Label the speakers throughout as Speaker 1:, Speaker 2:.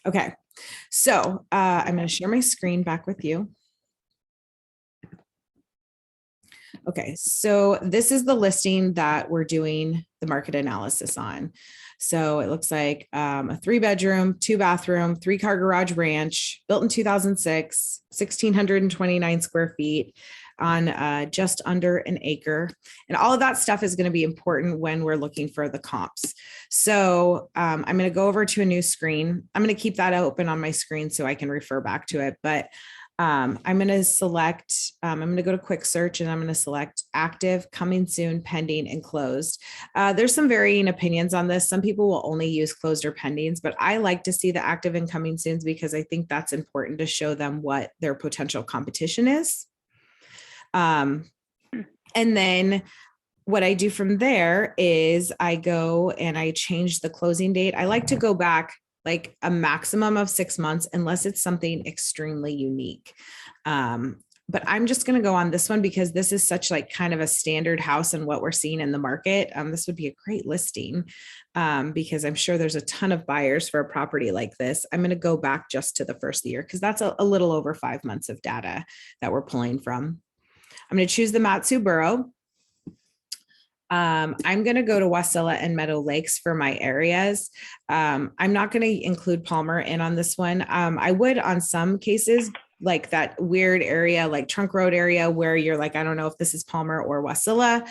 Speaker 1: Okay, so I'm going to share my screen back with you. Okay, so this is the listing that we're doing the market analysis on. So it looks like a 3-bedroom, 2-bathroom, 3-car garage ranch, built in 2006, 1,629 square feet on just under an acre. And all of that stuff is going to be important when we're looking for the comps. So I'm going to go over to a new screen. I'm going to keep that open on my screen so I can refer back to it. But I'm going to select, I'm going to go to quick search and I'm going to select active, coming soon, pending, and closed. There's some varying opinions on this. Some people will only use closed or pendings, but I like to see the active and coming soons because I think that's important to show them what their potential competition is. And then what I do from there is I go and I change the closing date. I like to go back like a maximum of 6 months, unless it's something extremely unique. But I'm just going to go on this one because this is such like kind of a standard house and what we're seeing in the market. This would be a great listing because I'm sure there's a ton of buyers for a property like this. I'm going to go back just to the first year because that's a little over 5 months of data that we're pulling from. I'm going to choose the Matsu Borough. I'm going to go to Wasilla and Meadow Lakes for my areas. I'm not going to include Palmer in on this one. I would on some cases, like that weird area, like Trunk Road area where you're like, I don't know if this is Palmer or Wasilla.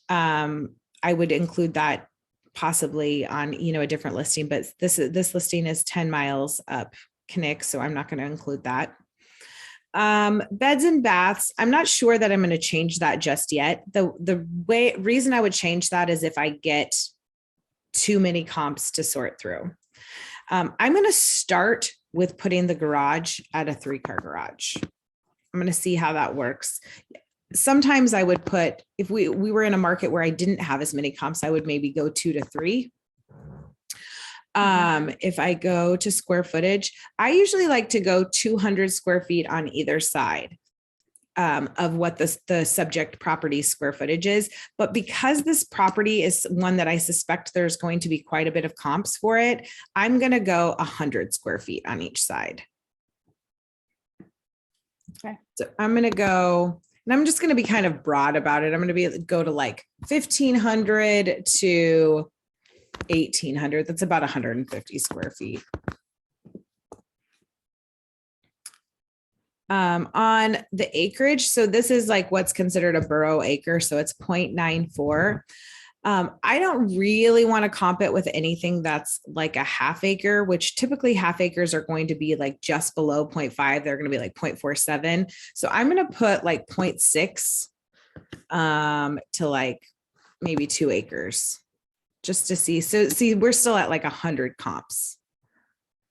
Speaker 1: I would include that possibly on, a different listing, but this listing is 10 miles up Kinnick, so I'm not going to include that. Beds and baths. I'm not sure that I'm going to change that just yet. The reason I would change that is if I get too many comps to sort through. I'm going to start with putting the garage at a 3-car garage. I'm going to see how that works. Sometimes I would put, if we were in a market where I didn't have as many comps, I would maybe go 2 to 3. If I go to square footage, I usually like to go 200 square feet on either side of what the subject property square footage is. But because this property is one that I suspect there's going to be quite a bit of comps for it, I'm going to go 100 square feet on each side. Okay. So I'm going to go, and I'm just going to be kind of broad about it. I'm going to go to like 1,500 to 1,800. That's about 150 square feet. On the acreage, so this is like what's considered a borough acre, so it's 0.94. I don't really want to comp it with anything that's like a half acre, which typically half acres are going to be like just below 0.5. They're going to be like 0.47. So I'm going to put like 0.6 to like maybe 2 acres. Just to see. So see, we're still at like 100 comps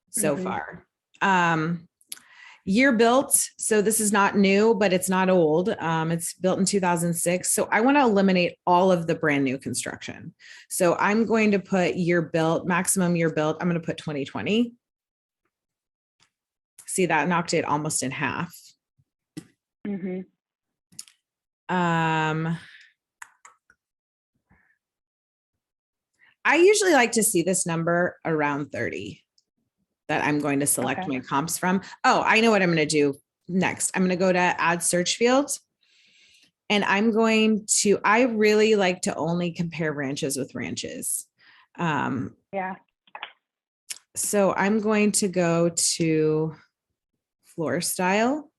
Speaker 1: so far. Year built. So this is not new, but it's not old. It's built in 2006. So I want to eliminate all of the brand new construction. So I'm going to put year built, maximum year built. I'm going to put 2020. See, that knocked it almost in half. I usually like to see this number around 30 that I'm going to select my comps from. Oh, I know what I'm going to do next. I'm going to go to add search fields. And I'm going to, I really like to only compare ranches with ranches. So I'm going to go to floor style.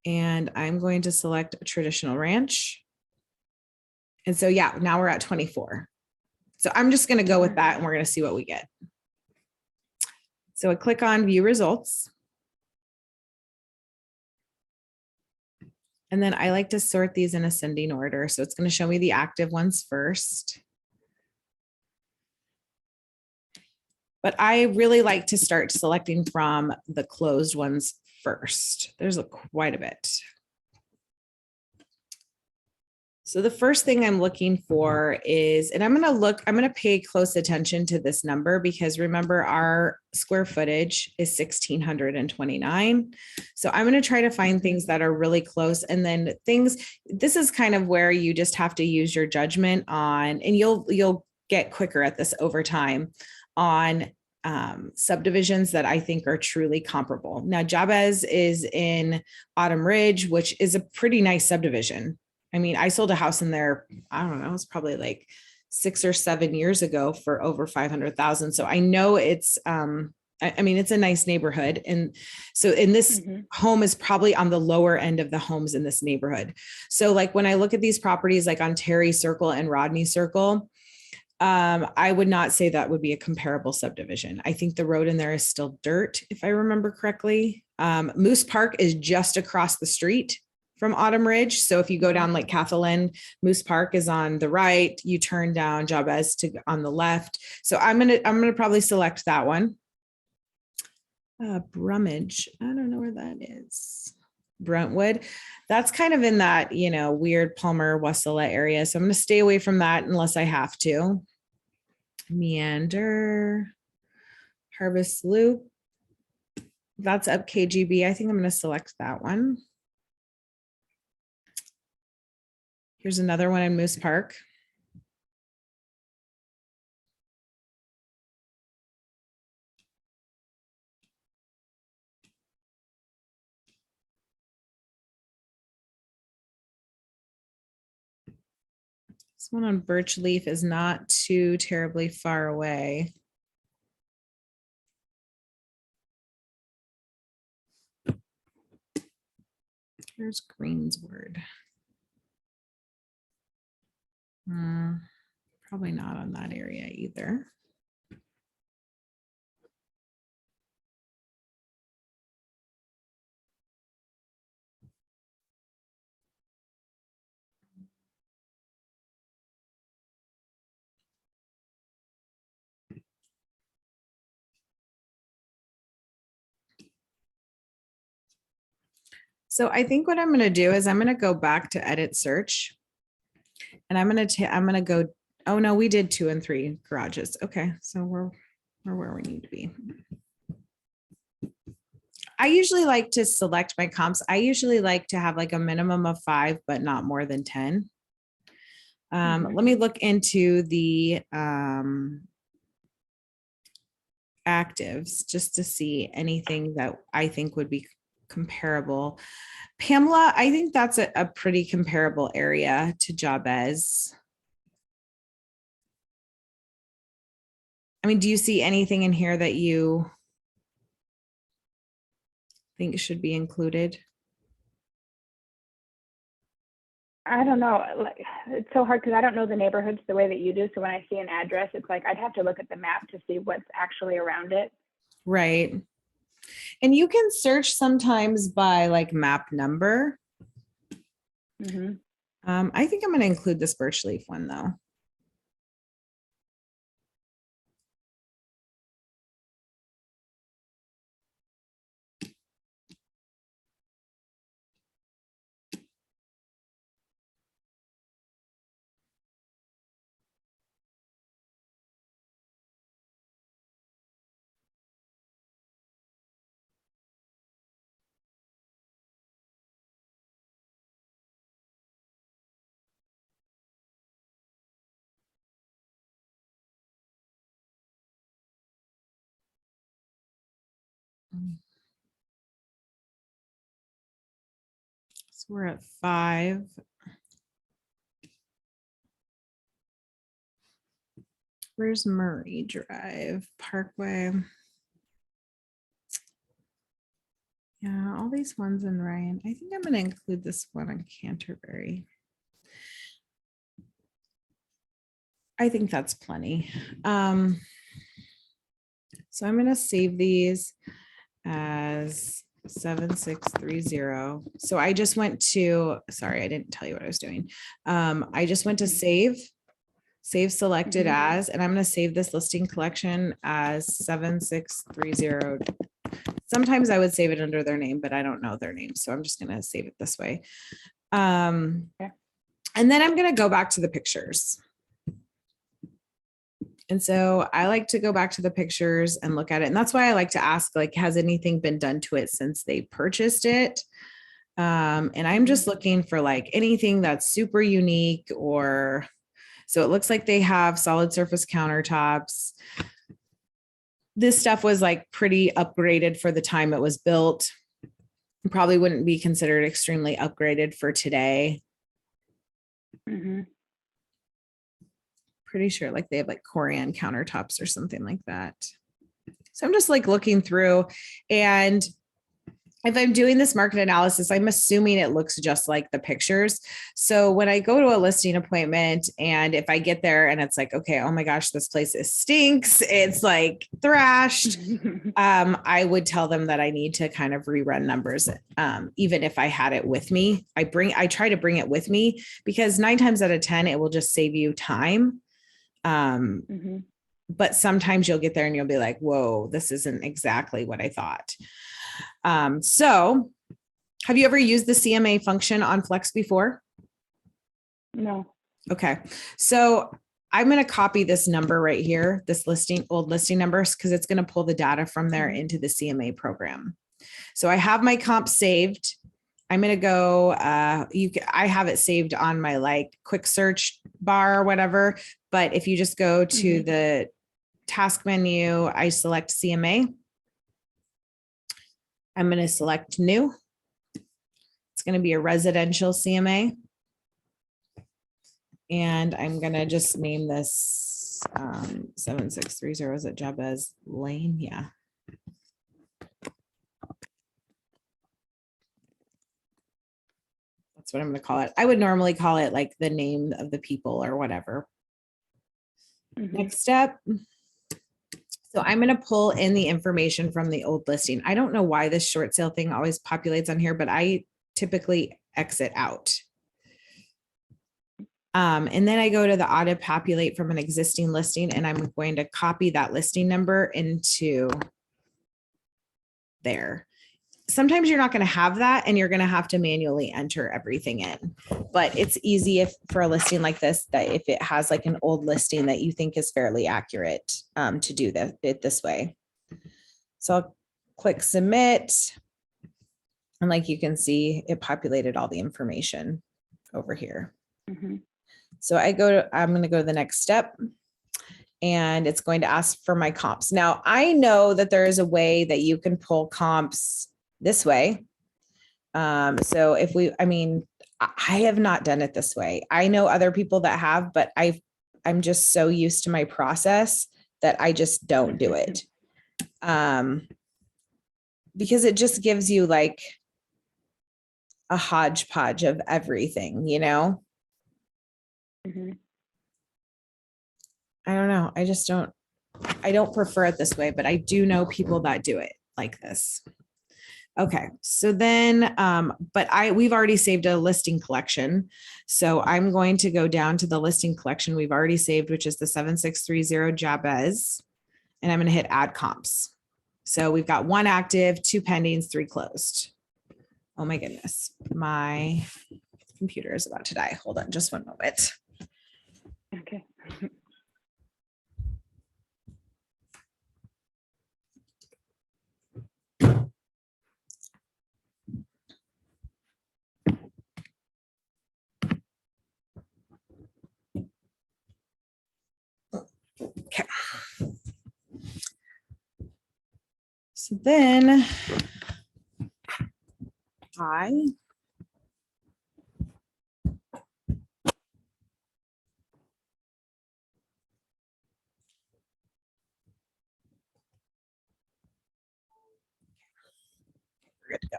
Speaker 1: And I'm going to select a traditional ranch. And so, yeah, now we're at 24. So I'm just going to go with that and we're going to see what we get. So I click on view results. And then I like to sort these in ascending order. So it's going to show me the active ones first. But I really like to start selecting from the closed ones first. There's quite a bit. So the first thing I'm looking for is, and I'm going to pay close attention to this number because remember our square footage is 1,629. So I'm going to try to find things that are really close. And then this is kind of where you just have to use your judgment on, and you'll get quicker at this over time on subdivisions that I think are truly comparable. Now, Jabez is in Autumn Ridge, which is a pretty nice subdivision. I mean, I sold a house in there, I don't know, it's probably like 6 or 7 years ago for over 500,000. So I know it's, I mean, it's a nice neighborhood. And so in this home is probably on the lower end of the homes in this neighborhood. So like when I look at these properties, like on Terry Circle and Rodney Circle, I would not say that would be a comparable subdivision. I think the road in there is still dirt, if I remember correctly. Moose Park is just across the street from Autumn Ridge. So if you go down like Kathleen, Moose Park is on the right, you turn down Jabez to on the left. So I'm gonna probably select that one. Brummage, I don't know where that is. Brentwood, that's kind of in that, you know, weird Palmer Wasilla area. So I'm going to stay away from that unless I have to. Meander, Harvest Loop, that's up KGB. I think I'm going to select that one. Here's another one in Moose Park. This one on Birch Leaf is not too terribly far away. Here's Greensward. Probably not on that area either. So I think what I'm going to do is I'm going to go back to edit search. And I'm going to go, oh no, we did 2 and 3 garages. Okay. So we're where we need to be. I usually like to select my comps. I usually like to have like a minimum of 5, but not more than 10. Let me look into the actives just to see anything that I think would be comparable. Pamela, I think that's a pretty comparable area to Jabez. I mean, do you see anything in here that you think should be included?
Speaker 2: I don't know. Like, it's so hard because I don't know the neighborhoods the way that you do. So when I see an address, it's like I'd have to look at the map to see what's actually around it.
Speaker 1: Right. And you can search sometimes by like map number. I think I'm going to include this Birch Leaf one though. So we're at 5. Where's Murray Drive, Parkway? Yeah, all these ones in Ryan. I think I'm going to include this one on Canterbury. I think that's plenty. So I'm going to save these as 7630. So I just went to, sorry, I didn't tell you what I was doing. I just went to save selected as, and I'm going to save this listing collection as 7630. Sometimes I would save it under their name, but I don't know their name. So I'm just going to save it this way. And then I'm going to go back to the pictures. And so I like to go back to the pictures and look at it. And that's why I like to ask, like, has anything been done to it since they purchased it? And I'm just looking for like anything that's super unique or, so it looks like they have solid surface countertops. this stuff was like pretty upgraded for the time it was built. Probably wouldn't be considered extremely upgraded for today.
Speaker 2: Mm-hmm.
Speaker 1: Pretty sure like they have like Corian countertops or something like that. So I'm just like looking through, and if I'm doing this market analysis, I'm assuming it looks just like the pictures. So when I go to a listing appointment and if I get there and it's like, okay, oh my gosh, this place stinks, it's like thrashed, I would tell them that I need to kind of rerun numbers. Even if I had it with me, I try to bring it with me because 9 times out of 10, it will just save you time.
Speaker 2: Mm-hmm.
Speaker 1: But sometimes you'll get there and you'll be like, whoa, this isn't exactly what I thought. So have you ever used the CMA function on Flex before?
Speaker 2: No.
Speaker 1: Okay. So I'm going to copy this number right here, this old listing numbers, because it's going to pull the data from there into the CMA program. So I have my comp saved. I'm going to go, I have it saved on my like quick search bar or whatever. But if you just go to the task menu, I select CMA. I'm going to select new. It's going to be a residential CMA. And I'm going to just name this 7630. Is it Jabez Lane? Yeah. That's what I'm going to call it. I would normally call it like the name of the people or whatever. Next step. So I'm going to pull in the information from the old listing. I don't know why this short sale thing always populates on here, but I typically exit out. And then I go to the auto populate from an existing listing, and I'm going to copy that listing number into there. Sometimes you're not going to have that and you're going to have to manually enter everything in, but it's easy if for a listing like this, that if it has like an old listing that you think is fairly accurate, to do it this way. So I'll click submit. And like you can see, it populated all the information over here. So I'm going to go to the next step, and it's going to ask for my comps. Now I know that there is a way that you can pull comps this way. So I have not done it this way. I know other people that have, but I'm just so used to my process that I just don't do it. Because it just gives you like a hodgepodge of everything, you know? I don't know. I don't prefer it this way, but I do know people that do it like this. Okay, so then, we've already saved a listing collection. So I'm going to go down to the listing collection we've already saved, which is the 7630 Jabez. And I'm going to hit add comps. So we've got 1 active, 2 pendings, 3 closed. Oh my goodness. My computer is about to die. Hold on just one moment.
Speaker 2: Okay.
Speaker 1: Okay. So then we're good to go.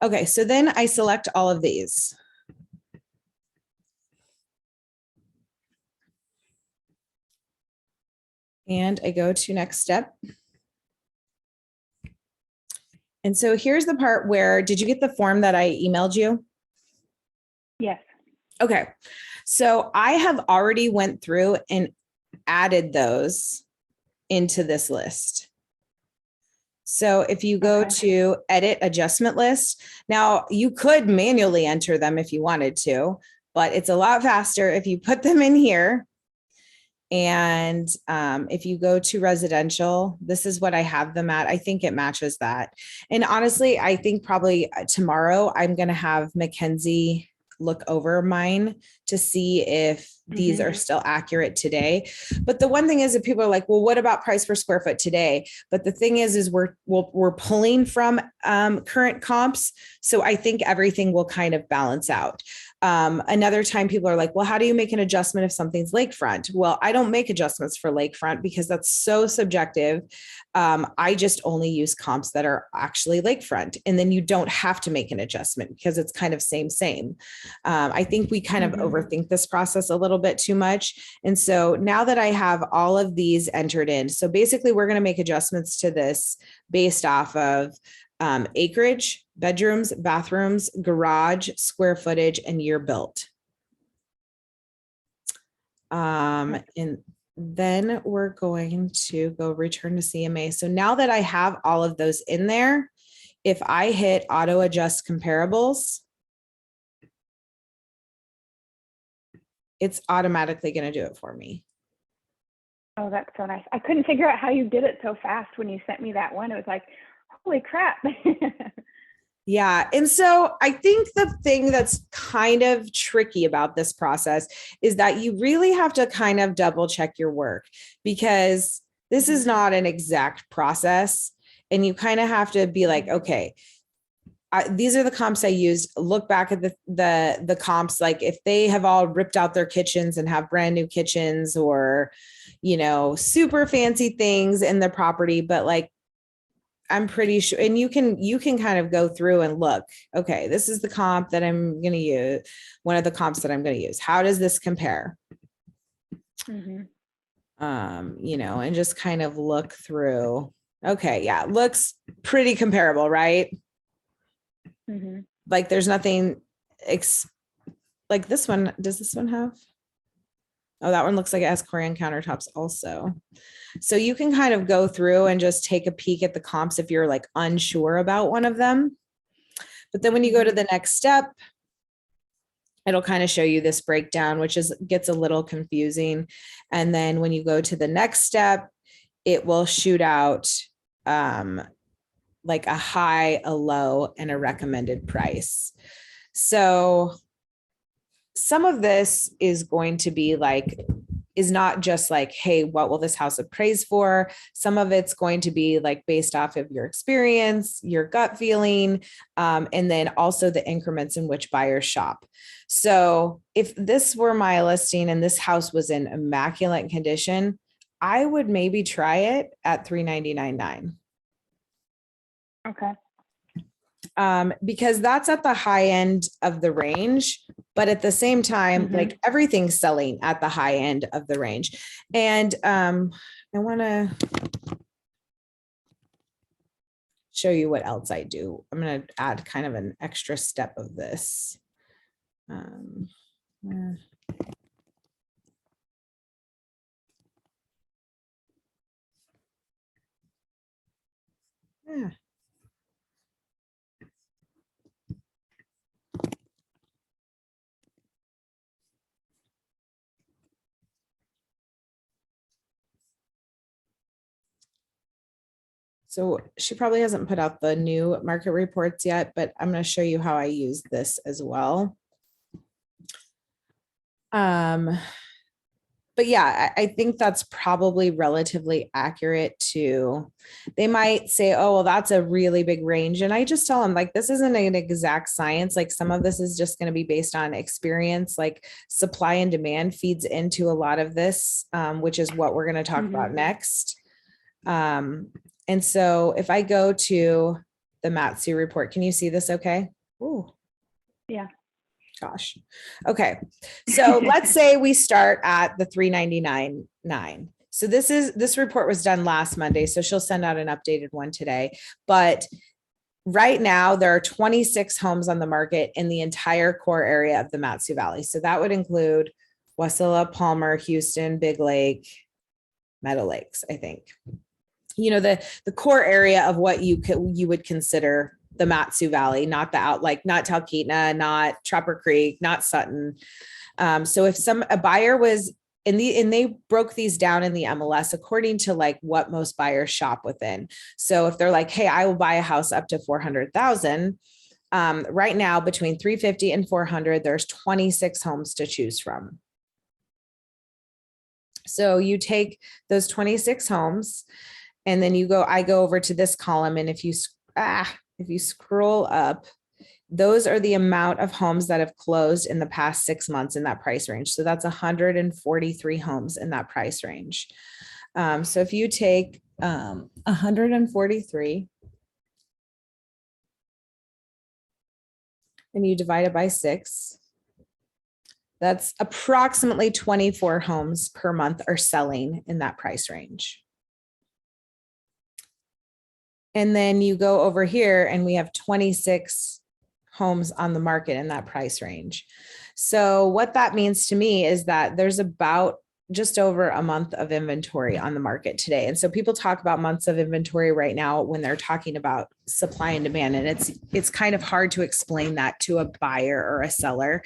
Speaker 1: Okay, so then I select all of these. And I go to next step. And so here's the part where, did you get the form that I emailed you?
Speaker 2: Yes.
Speaker 1: Okay. So I have already went through and added those into this list. So if you go to edit adjustment list, now you could manually enter them if you wanted to, but it's a lot faster if you put them in here. And if you go to residential, this is what I have them at. I think it matches that. And honestly, I think probably tomorrow I'm going to have Mackenzie look over mine to see if these are still accurate today. But the one thing is that people are like, well, what about price per square foot today? But the thing is we're pulling from current comps. So I think everything will kind of balance out. Another time people are like, well, how do you make an adjustment if something's lakefront? Well, I don't make adjustments for lakefront because that's so subjective. I just only use comps that are actually lakefront. And then you don't have to make an adjustment because it's kind of same. I think we kind of overthink this process a little bit too much. And so now that I have all of these entered in, so basically we're going to make adjustments to this based off of acreage, bedrooms, bathrooms, garage, square footage, and year built. And then we're going to go return to CMA. So now that I have all of those in there, if I hit auto adjust comparables, it's automatically going to do it for me.
Speaker 2: Oh, that's so nice. I couldn't figure out how you did it so fast when you sent me that one. It was like, holy crap.
Speaker 1: Yeah. And so I think the thing that's kind of tricky about this process is that you really have to kind of double check your work, because this is not an exact process. And you kind of have to be like, okay, these are the comps I used. Look back at the comps, like if they have all ripped out their kitchens and have brand new kitchens, or, you know, super fancy things in the property, but like, I'm pretty sure, and you can kind of go through and look, okay, this is the comp that I'm going to use. One of the comps that I'm going to use. How does this compare? You know, and just kind of look through. Okay. Yeah. Looks pretty comparable, right? Like there's nothing like this one. Does this one have? Oh, that one looks like it has Corian countertops also. So you can kind of go through and just take a peek at the comps if you're like unsure about one of them. But then when you go to the next step, it'll kind of show you this breakdown, which gets a little confusing. And then when you go to the next step, it will shoot out like a high, a low, and a recommended price. So some of this is going to be like, is not just like, hey, what will this house appraise for? Some of it's going to be like based off of your experience, your gut feeling, and then also the increments in which buyers shop. So if this were my listing and this house was in immaculate condition, I would maybe try it at $399,900.
Speaker 2: Okay.
Speaker 1: Because that's at the high end of the range, but at the same time, like everything's selling at the high end of the range. And I want to show you what else I do. I'm going to add kind of an extra step of this. Yeah. So she probably hasn't put out the new market reports yet, but I'm going to show you how I use this as well. But yeah, I think that's probably relatively accurate too. They might say, oh, well, that's a really big range. And I just tell them like, this isn't an exact science. Like some of this is just going to be based on experience, like supply and demand feeds into a lot of this, which is what we're going to talk about next. And so if I go to the Matsu report, can you see this okay? Ooh.
Speaker 2: Yeah.
Speaker 1: Gosh. Okay. So let's say we start at the $399,900. So this report was done last Monday. So she'll send out an updated one today. But right now there are 26 homes on the market in the entire core area of the Matsu Valley. So that would include Wasilla, Palmer, Houston, Big Lake, Meadow Lakes, I think. You know, the core area of what you would consider the Matsu Valley, not not Talkeetna, not Trapper Creek, not Sutton. So if a buyer was and they broke these down in the MLS according to like what most buyers shop within. So if they're like, hey, I will buy a house up to 400,000, Right now, between 350 and 400, there's 26 homes to choose from. So you take those 26 homes and then I go over to this column. And if you scroll up, those are the amount of homes that have closed in the past 6 months in that price range. So that's 143 homes in that price range. So if you take 143 and you divide it by 6, that's approximately 24 homes per month are selling in that price range. And then you go over here and we have 26 homes on the market in that price range. So what that means to me is that there's about just over a month of inventory on the market today. And so people talk about months of inventory right now when they're talking about supply and demand. And it's kind of hard to explain that to a buyer or a seller.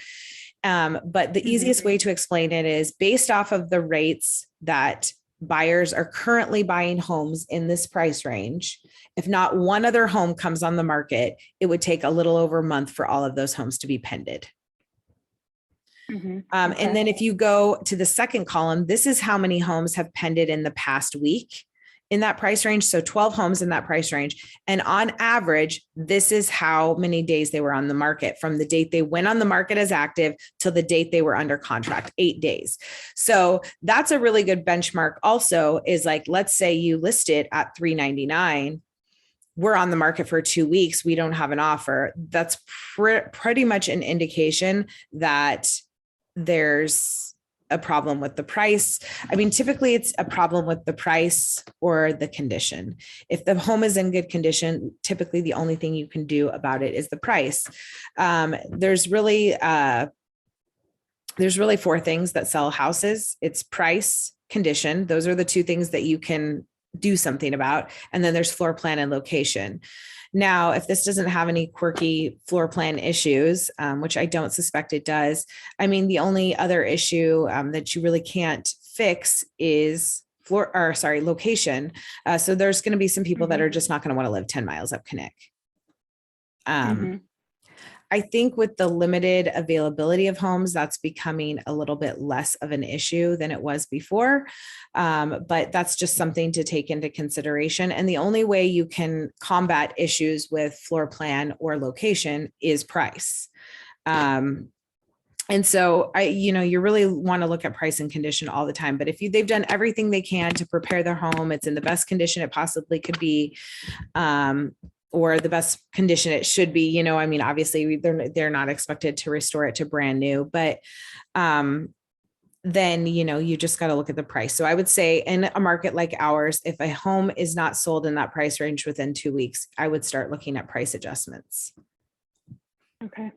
Speaker 1: But the easiest way to explain it is based off of the rates that buyers are currently buying homes in this price range. If not one other home comes on the market, it would take a little over a month for all of those homes to be pended.
Speaker 2: Okay.
Speaker 1: And then if you go to the second column, this is how many homes have pended in the past week in that price range. So 12 homes in that price range. And on average, this is how many days they were on the market from the date they went on the market as active till the date they were under contract, 8 days. So that's a really good benchmark also is like, let's say you list it at $399. We're on the market for 2 weeks. We don't have an offer. That's pretty much an indication that there's a problem with the price. I mean, typically it's a problem with the price or the condition. If the home is in good condition, typically the only thing you can do about it is the price. There's really 4 things that sell houses. It's price, condition. Those are the 2 things that you can do something about. And then there's floor plan and location. Now, if this doesn't have any quirky floor plan issues, which I don't suspect it does, I mean, the only other issue that you really can't fix is location. So there's going to be some people that are just not going to want to live 10 miles up Connect. I think with the limited availability of homes, that's becoming a little bit less of an issue than it was before. But that's just something to take into consideration. And the only way you can combat issues with floor plan or location is price. And so you really want to look at price and condition all the time. But if they've done everything they can to prepare their home, it's in the best condition it possibly could be, or the best condition it should be, I mean, obviously they're not expected to restore it to brand new, but then, you just got to look at the price. So I would say in a market like ours, if a home is not sold in that price range within 2 weeks, I would start looking at price adjustments.
Speaker 2: Okay.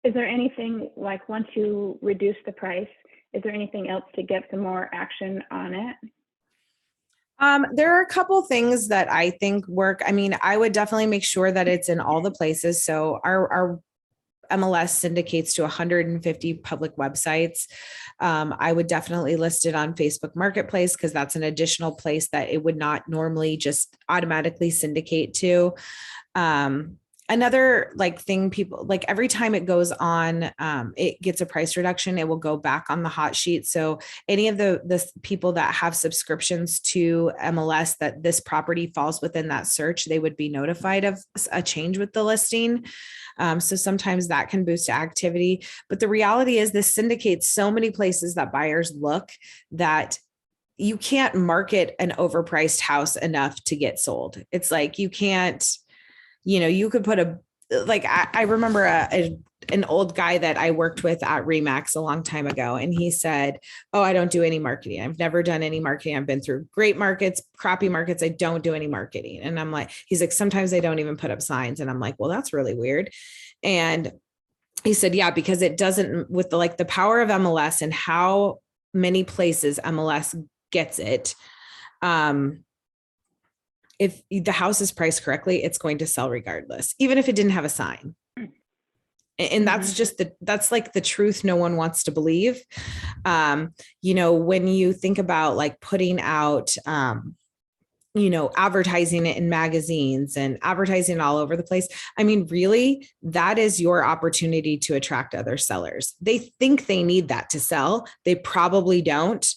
Speaker 2: Is there anything like once you reduce the price, is there anything else to get some more action on it?
Speaker 1: There are a couple things that I think work. I mean, I would definitely make sure that it's in all the places. So our MLS syndicates to 150 public websites. I would definitely list it on Facebook Marketplace because that's an additional place that it would not normally just automatically syndicate to. Another thing people every time it goes on, it gets a price reduction. It will go back on the hot sheet. So any of the people that have subscriptions to MLS that this property falls within that search, they would be notified of a change with the listing. So sometimes that can boost activity. But the reality is this syndicates so many places that buyers look that you can't market an overpriced house enough to get sold. It's like you can't. You could put I remember an old guy that I worked with at Remax a long time ago. And he said, "Oh, I don't do any marketing. I've never done any marketing. I've been through great markets, crappy markets. I don't do any marketing." And I'm like, he's like, "Sometimes I don't even put up signs." And I'm like, "Well, that's really weird." And he said, "Yeah, because it doesn't with the power of MLS and how many places MLS gets it. If the house is priced correctly, it's going to sell regardless, even if it didn't have a sign." And that's just that's the truth no one wants to believe. When you think about putting out advertising it in magazines and advertising all over the place. I mean, really, that is your opportunity to attract other sellers. They think they need that to sell. They probably don't.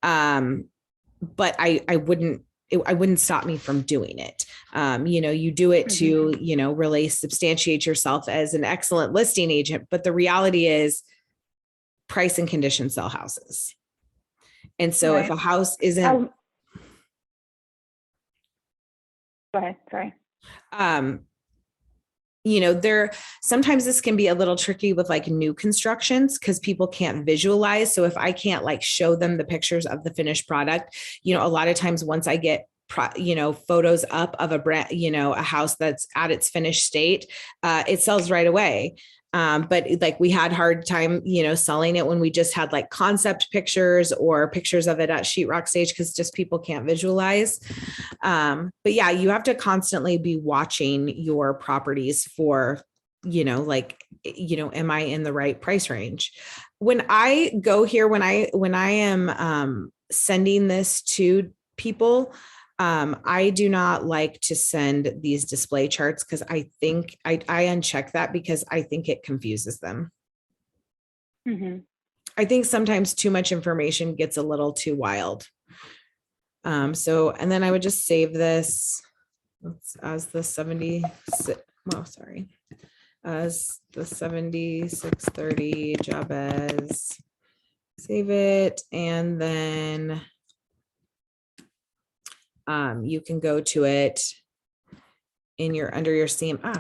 Speaker 1: But I wouldn't stop me from doing it. You do it to, really substantiate yourself as an excellent listing agent. But the reality is price and condition sell houses. And so if a house isn't,
Speaker 2: go ahead, sorry.
Speaker 1: Sometimes this can be a little tricky with like new constructions because people can't visualize. So if I can't like show them the pictures of the finished product, a lot of times once I get photos up of a brand, a house that's at its finished state, it sells right away. But like we had hard time, selling it when we just had like concept pictures or pictures of it at sheetrock stage because just people can't visualize. But yeah, you have to constantly be watching your properties for, am I in the right price range? When I go here, when I am sending this to people, I do not like to send these display charts because I think I uncheck that because I think it confuses them.
Speaker 2: Mm-hmm.
Speaker 1: I think sometimes too much information gets a little too wild. And then I would just save this as the 7630 Jabez, save it. And then you can go to it under your CMAs.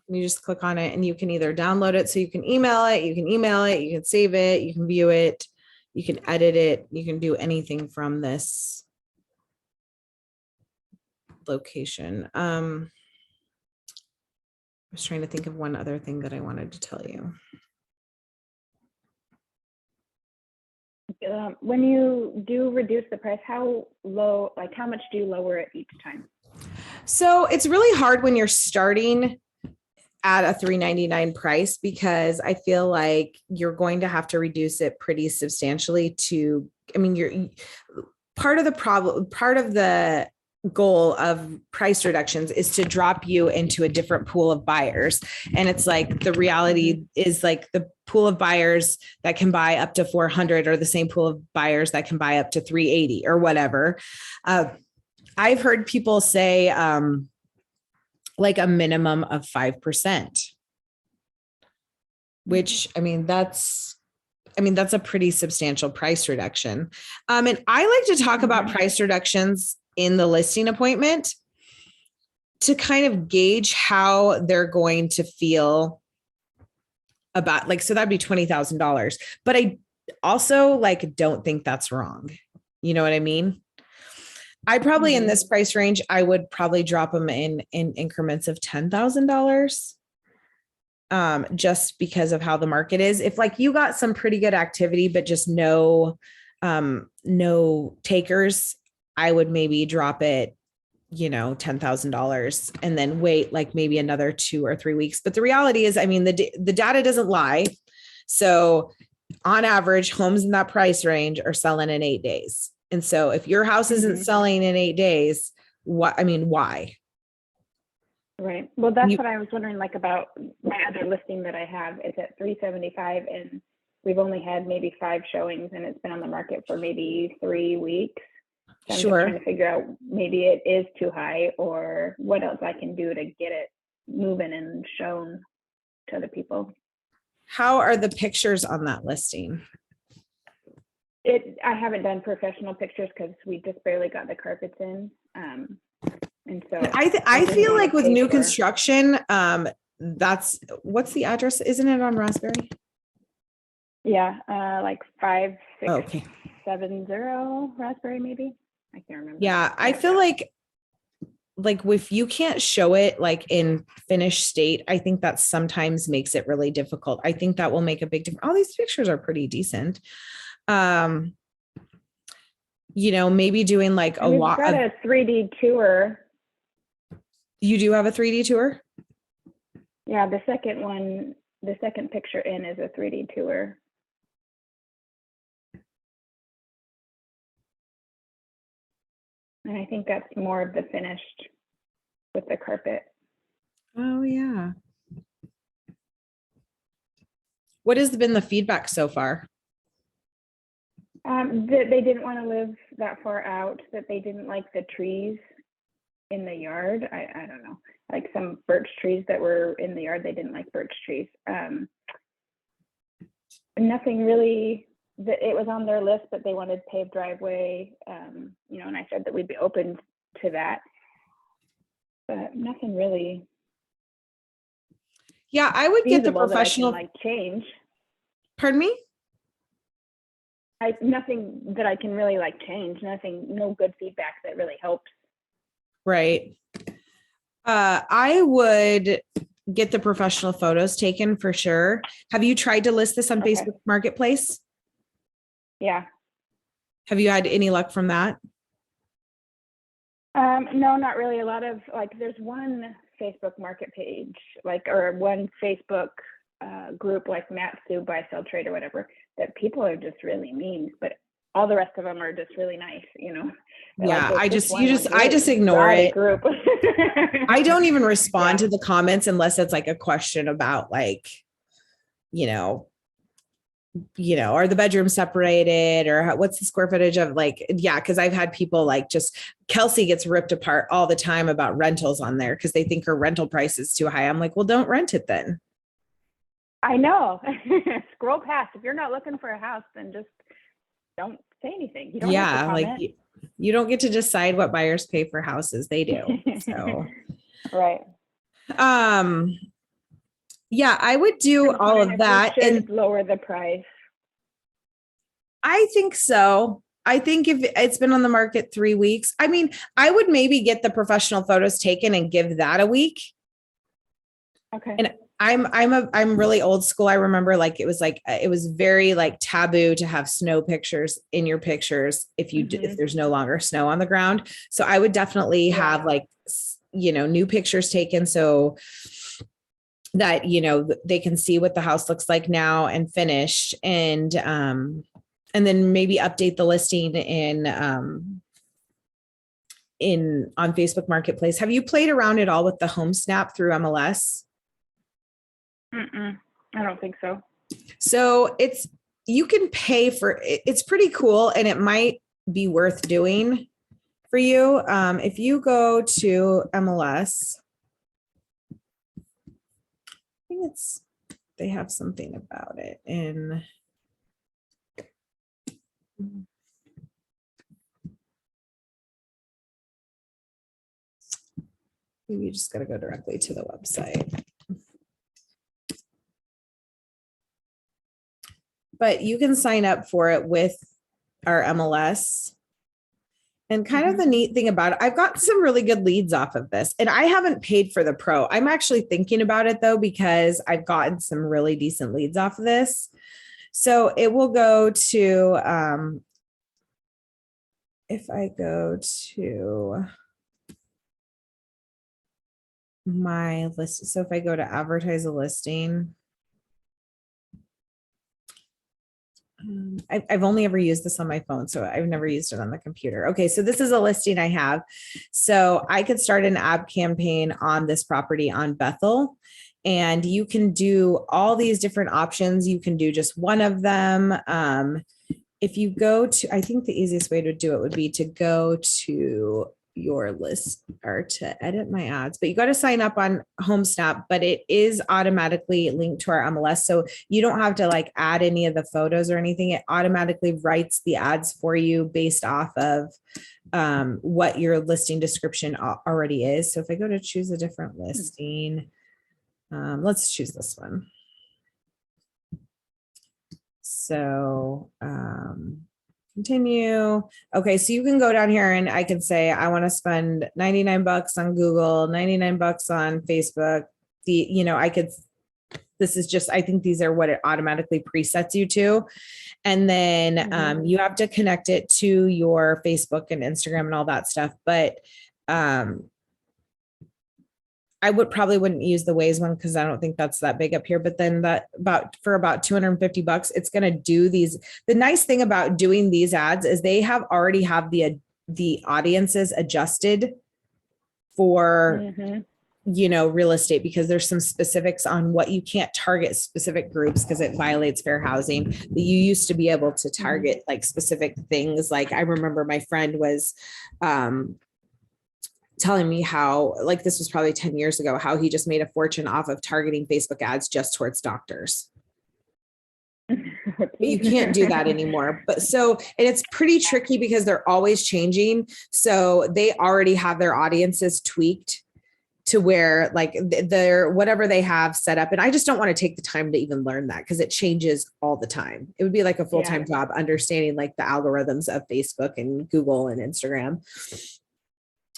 Speaker 1: You just click on it and you can either download it so you can email it, you can save it, you can view it, you can edit it, you can do anything from this location. I was trying to think of one other thing that I wanted to tell you.
Speaker 2: When you do reduce the price, how much do you lower it each time?
Speaker 1: So it's really hard when you're starting at a $399 price because I feel like you're going to have to reduce it pretty substantially you're part of the goal of price reductions is to drop you into a different pool of buyers. And it's like the reality is like the pool of buyers that can buy up to 400 or the same pool of buyers that can buy up to 380 or whatever. I've heard people say like a minimum of 5%, which that's a pretty substantial price reduction. And I like to talk about price reductions in the listing appointment to kind of gauge how they're going to feel about so that'd be $20,000. But I also don't think that's wrong. You know what I mean? I probably in this price range, I would probably drop them in increments of $10,000. Just because of how the market is. If you got some pretty good activity, but just no takers, I would maybe drop it, $10,000 and then wait maybe another 2 or 3 weeks. But the reality is, the data doesn't lie. So on average, homes in that price range are selling in 8 days. And so if your house isn't selling in 8 days, why?
Speaker 2: Right. Well, that's what I was wondering, about my other listing that I have. It's at 375 and we've only had maybe 5 showings and it's been on the market for maybe 3 weeks. So I'm just trying to figure out maybe it is too high or what else I can do to get it moving and shown to other people.
Speaker 1: How are the pictures on that listing?
Speaker 2: I haven't done professional pictures because we just barely got the carpets in. And so
Speaker 1: I feel like with new construction, what's the address? Isn't it on Raspberry?
Speaker 2: Yeah, 5670 Raspberry, maybe. I can't remember.
Speaker 1: Yeah, I feel like if you can't show it in finished state, I think that sometimes makes it really difficult. I think that will make a big difference. All these pictures are pretty decent. Maybe doing a
Speaker 2: walk. We've got a 3D tour.
Speaker 1: You do have a 3D tour?
Speaker 2: Yeah, the second picture in is a 3D tour. And I think that's more of the finished with the carpet.
Speaker 1: Oh, yeah. What has been the feedback so far?
Speaker 2: That they didn't want to live that far out, that they didn't like the trees in the yard. I don't know, like some birch trees that were in the yard, they didn't like birch trees. Nothing really, it was on their list, but they wanted paved driveway, you know, and I said that we'd be open to that, but nothing really.
Speaker 1: Yeah, I would get the
Speaker 2: feasible that I can,
Speaker 1: professional.
Speaker 2: like, change.
Speaker 1: Pardon me?
Speaker 2: Nothing that I can really like change. Nothing, no good feedback that really helps.
Speaker 1: Right. I would get the professional photos taken for sure. Have you tried to list this on
Speaker 2: Okay.
Speaker 1: Facebook Marketplace?
Speaker 2: Yeah.
Speaker 1: Have you had any luck from that?
Speaker 2: No, not really. A lot of, like, there's one Facebook market page, like, or one Facebook group, like Matt Sue Buy Sell Trade or whatever, that people are just really mean, but all the rest of them are just really nice, you know.
Speaker 1: Yeah,
Speaker 2: like,
Speaker 1: I just ignore it.
Speaker 2: Group.
Speaker 1: I don't even respond
Speaker 2: Yeah.
Speaker 1: to the comments unless it's like a question about, like, you know, are the bedrooms separated, or what's the square footage of, like, yeah, because I've had people, like, just Kelsey gets ripped apart all the time about rentals on there because they think her rental price is too high. I'm like, well, don't rent it then.
Speaker 2: I know. Scroll past. If you're not looking for a house, then just don't say anything. You don't have to comment.
Speaker 1: Like you don't get to decide what buyers pay for houses. They do. So,
Speaker 2: right.
Speaker 1: Yeah, I would do all of that. And
Speaker 2: lower the price.
Speaker 1: I think so. I think if it's been on the market 3 weeks, I mean, I would maybe get the professional photos taken and give that a week.
Speaker 2: Okay.
Speaker 1: And I'm really old school. I remember, like, it was very, like, taboo to have snow pictures in your pictures if there's no longer snow on the ground. So I would definitely have, like, new pictures taken so that, they can see what the house looks like now and finished, and then maybe update the listing on Facebook Marketplace. Have you played around at all with the home snap through MLS?
Speaker 2: I don't think so.
Speaker 1: So you can pay for it. It's pretty cool, and it might be worth doing for you. If you go to MLS, I think they have something about it in. Maybe you just got to go directly to the website. But you can sign up for it with our MLS. And kind of the neat thing about it, I've gotten some really good leads off of this, and I haven't paid for the pro. I'm actually thinking about it though, because I've gotten some really decent leads off of this. So it will go to, if I go to my list, so if I go to advertise a listing, I've only ever used this on my phone, so I've never used it on the computer. Okay, so this is a listing I have. So I could start an ad campaign on this property on Bethel, and you can do all these different options. You can do just one of them. If you go to, I think the easiest way to do it would be to go to your list or to edit my ads, but you got to sign up on HomeSnap, but it is automatically linked to our MLS. So you don't have to, like, add any of the photos or anything. It automatically writes the ads for you based off of what your listing description already is. So if I go to choose a different listing, let's choose this one. So, continue. Okay. So you can go down here and I can say, I want to spend $99 on Google, $99 on Facebook. This is just, I think these are what it automatically presets you to. And then, you have to connect it to your Facebook and Instagram and all that stuff. But, I would probably wouldn't use the Waze one because I don't think that's that big up here. But then that about $250, it's going to do these. The nice thing about doing these ads is they already have the audiences adjusted for real estate, because there's some specifics on what you can't target specific groups because it violates fair housing. But you used to be able to target like specific things. Like I remember my friend was telling me how, like, this was probably 10 years ago, how he just made a fortune off of targeting Facebook ads just towards doctors. But you can't do that anymore. But so, and it's pretty tricky because they're always changing. So they already have their audiences tweaked to where like they're whatever they have set up. And I just don't want to take the time to even learn that because it changes all the time. It would be like a full-time job understanding like the algorithms of Facebook and Google and Instagram.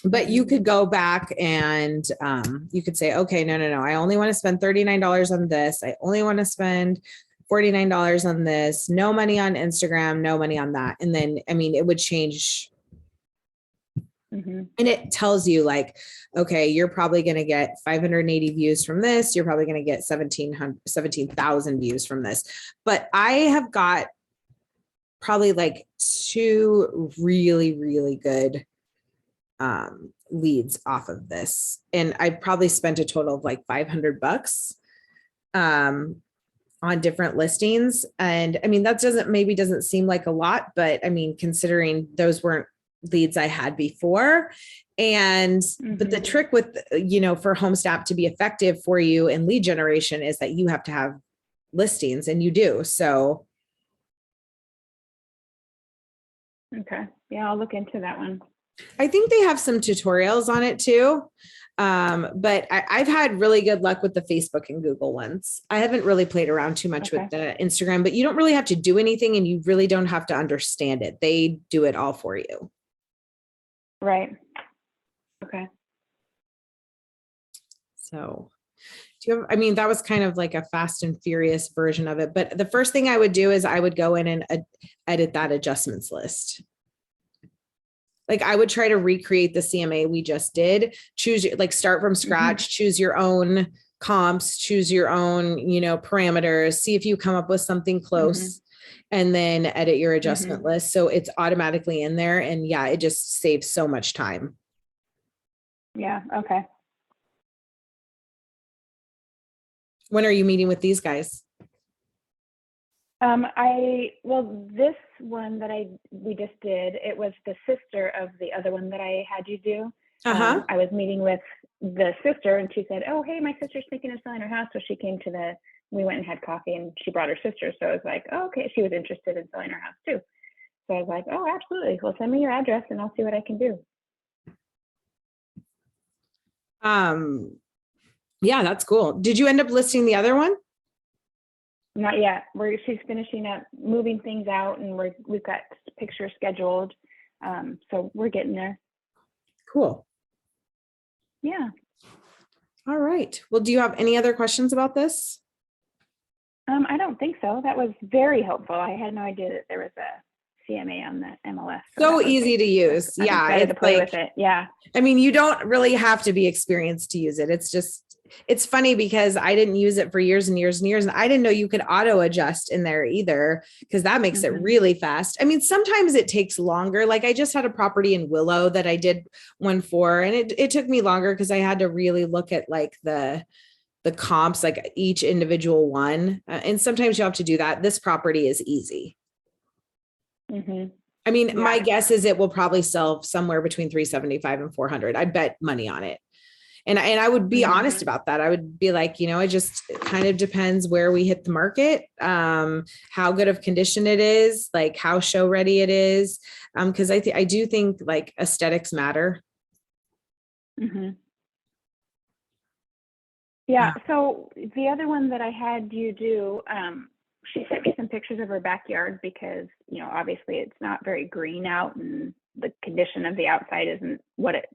Speaker 1: But you could go back and you could say, okay, no. I only want to spend $39 on this. I only want to spend $49 on this. No money on Instagram, no money on that. And then, I mean, it would change. And it tells you like, okay, you're probably going to get 580 views from this. You're probably going to get 17,000 views from this. But I have got probably like 2 really, really good leads off of this. And I probably spent a total of like $500 on different listings. And I mean, that doesn't seem like a lot, but I mean, considering those weren't leads I had before. And, but the trick with, for HomeStap to be effective for you in lead generation is that you have to have listings, and you do. So.
Speaker 2: Okay. Yeah, I'll look into that one.
Speaker 1: I think they have some tutorials on it too. But I've had really good luck with the Facebook and Google ones. I haven't really played around too much with the Instagram, but you don't really have to do anything and you really don't have to understand it. They do it all for you.
Speaker 2: Right. Okay.
Speaker 1: So that was kind of like a fast and furious version of it. But the first thing I would do is I would go in and edit that adjustments list. Like I would try to recreate the CMA we just did, start from scratch, choose your own comps, choose your own, parameters, see if you come up with something close, and then edit your adjustment list. So it's automatically in there. And yeah, it just saves so much time.
Speaker 2: Yeah. Okay.
Speaker 1: When are you meeting with these guys?
Speaker 2: This one that we just did, it was the sister of the other one that I had you do. I was meeting with the sister and she said, oh, hey, my sister's thinking of selling her house. So she came we went and had coffee and she brought her sister. So I was like, oh, okay. She was interested in selling her house too. So I was like, oh, absolutely. Well, send me your address and I'll see what I can do.
Speaker 1: Yeah, that's cool. Did you end up listing the other one?
Speaker 2: Not yet. She's finishing up moving things out, and we've got pictures scheduled. So we're getting there.
Speaker 1: Cool.
Speaker 2: Yeah.
Speaker 1: All right. Well, do you have any other questions about this?
Speaker 2: I don't think so. That was very helpful. I had no idea that there was a CMA on the MLS.
Speaker 1: So easy to use.
Speaker 2: I'm excited to play with it. Yeah.
Speaker 1: I mean, you don't really have to be experienced to use it. It's funny because I didn't use it for years and years and years. And I didn't know you could auto adjust in there either, because that makes it really fast. I mean, sometimes it takes longer. Like I just had a property in Willow that I did one for, and it took me longer because I had to really look at like the comps, like each individual one. And sometimes you have to do that. This property is easy. I mean, my guess is it will probably sell somewhere between 375 and 400. I bet money on it. And I would be honest about that. I would be like, it just kind of depends where we hit the market, how good of condition it is, like how show ready it is. Cause I do think like aesthetics matter.
Speaker 2: Yeah. So the other one that I had you do, she sent me some pictures of her backyard because, obviously it's not very green out and the condition of the outside isn't what it